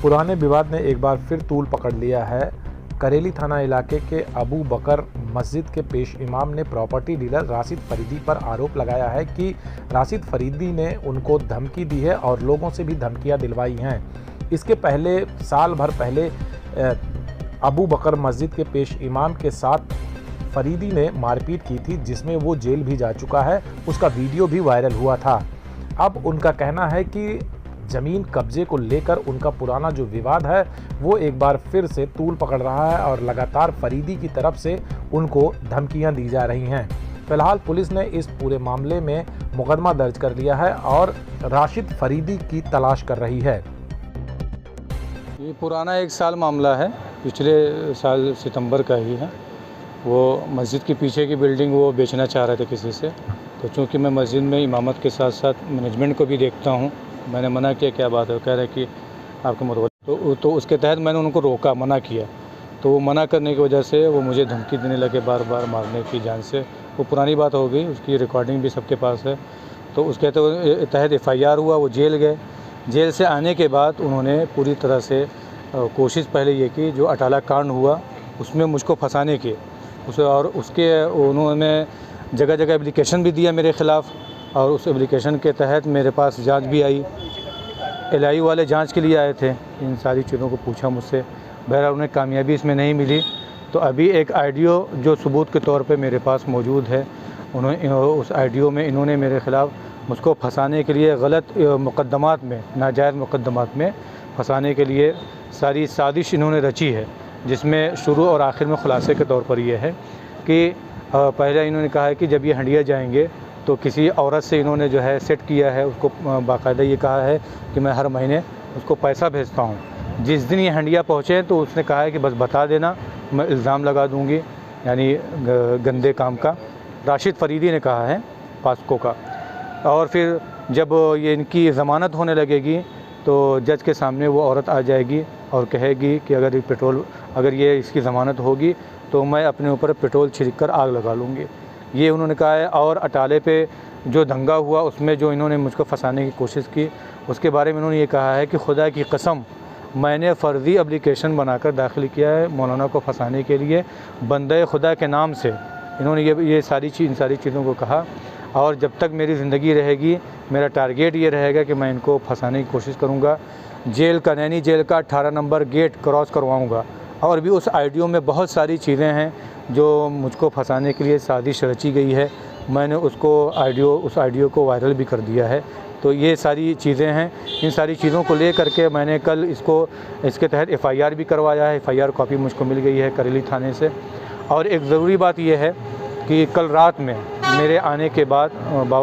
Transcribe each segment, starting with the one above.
पुराने विवाद ने एक बार फिर तूल पकड़ लिया है। करेली थाना इलाके के अबू बकर मस्जिद के पेश इमाम ने प्रॉपर्टी डीलर राशिद फरीदी पर आरोप लगाया है कि राशिद फरीदी ने उनको धमकी दी है और लोगों से भी धमकियां दिलवाई हैं। इसके पहले साल भर पहले अबू बकर मस्जिद के पेश इमाम के साथ फरीदी ने मारपीट की थी, जिसमें वो जेल भी जा चुका है। उसका वीडियो भी वायरल हुआ था। अब उनका कहना है कि ज़मीन कब्जे को लेकर उनका पुराना जो विवाद है वो एक बार फिर से तूल पकड़ रहा है और लगातार फरीदी की तरफ से उनको धमकियां दी जा रही हैं। फिलहाल पुलिस ने इस पूरे मामले में मुकदमा दर्ज कर लिया है और राशिद फरीदी की तलाश कर रही है। ये पुराना 1 साल मामला है, पिछले साल सितंबर का ही है। वो मस्जिद के पीछे की बिल्डिंग वो बेचना चाह रहे थे किसी से, तो चूँकि मैं मस्जिद में इमामत के साथ साथ मैनेजमेंट को भी देखता हूँ, मैंने मना किया। क्या बात है? कह रहे कि आपके मुतवल्लिद तो उसके तहत मैंने उनको रोका, मना किया। तो वो मना करने की वजह से वो मुझे धमकी देने लगे, बार बार मारने की, जान से। वो पुरानी बात हो गई, उसकी रिकॉर्डिंग भी सबके पास है। तो उसके तहत FIR हुआ, वो जेल गए। जेल से आने के बाद उन्होंने पूरी तरह से कोशिश पहले ये की, जो अटाला कांड हुआ उसमें मुझको फंसाने की, उसे और उसके उन्होंने जगह जगह एप्लीकेशन भी दिया मेरे ख़िलाफ़, और उस एप्लीकेशन के तहत मेरे पास जांच भी आई। LI वाले जांच के लिए आए थे, इन सारी चीज़ों को पूछा मुझसे। बहरहाल उन्हें कामयाबी इसमें नहीं मिली। तो अभी एक ऑडियो जो सबूत के तौर पे मेरे पास मौजूद है, उन्होंने उस ऑडियो में इन्होंने मेरे ख़िलाफ़ मुझको फंसाने के लिए गलत मुकद्दमात में, नाजायज़ मुकद्दमात में फंसाने के लिए सारी साजिश इन्होंने रची है, जिसमें शुरू और आखिर में ख़ुलासे के तौर पर यह है कि पहले इन्होंने कहा है कि जब ये हंडिया जाएंगे तो किसी औरत से इन्होंने जो है सेट किया है, उसको बाकायदा ये कहा है कि मैं हर महीने उसको पैसा भेजता हूँ। जिस दिन ये हंडिया पहुँचे तो उसने कहा है कि बस बता देना, मैं इल्ज़ाम लगा दूँगी, यानी गंदे काम का। राशिद फरीदी ने कहा है, पास्को का। और फिर जब ये इनकी ज़मानत होने लगेगी तो जज के सामने वो औरत आ जाएगी और कहेगी कि अगर ये इसकी ज़मानत होगी तो मैं अपने ऊपर पेट्रोल छिड़क कर आग लगा लूँगी, ये उन्होंने कहा है। और अटाले पे जो दंगा हुआ उसमें जो इन्होंने मुझको फंसाने की कोशिश की, उसके बारे में इन्होंने ये कहा है कि खुदा की कसम, मैंने फ़र्ज़ी एप्लीकेशन बनाकर दाखिल किया है मौलाना को फंसाने के लिए, बंदे खुदा के नाम से। इन्होंने इन सारी चीज़ों को कहा। और जब तक मेरी ज़िंदगी रहेगी मेरा टारगेट ये रहेगा कि मैं इनको फंसाने की कोशिश करूँगा। जेल का, नैनी जेल का 18 नंबर गेट क्रॉस करवाऊँगा। और भी उस ऑडियो में बहुत सारी चीज़ें हैं जो मुझको फंसाने के लिए साजिश रची गई है। मैंने उस ऑडियो को वायरल भी कर दिया है। तो ये सारी चीज़ें हैं। इन सारी चीज़ों को ले करके मैंने कल इसके तहत FIR भी करवाया है। FIR कॉपी मुझको मिल गई है करेली थाने से। और एक ज़रूरी बात यह है कि कल रात में मेरे आने के बाद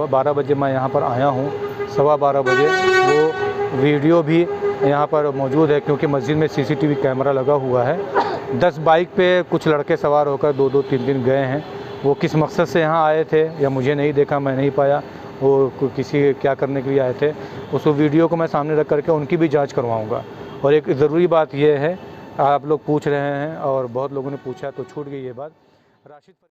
12 बजे मैं यहाँ पर आया हूँ, 12:15 बजे वो वीडियो भी यहाँ पर मौजूद है, क्योंकि मस्जिद में CCTV कैमरा लगा हुआ है। 10 बाइक पे कुछ लड़के सवार होकर 2-2, 3 गए हैं। वो किस मकसद से यहाँ आए थे या मुझे नहीं देखा, मैं नहीं पाया, वो किसी क्या करने के लिए आए थे, उस वीडियो को मैं सामने रख करके उनकी भी जांच करवाऊँगा। और एक ज़रूरी बात यह है, आप लोग पूछ रहे हैं और बहुत लोगों ने पूछा तो छूट गई ये बात, राशिद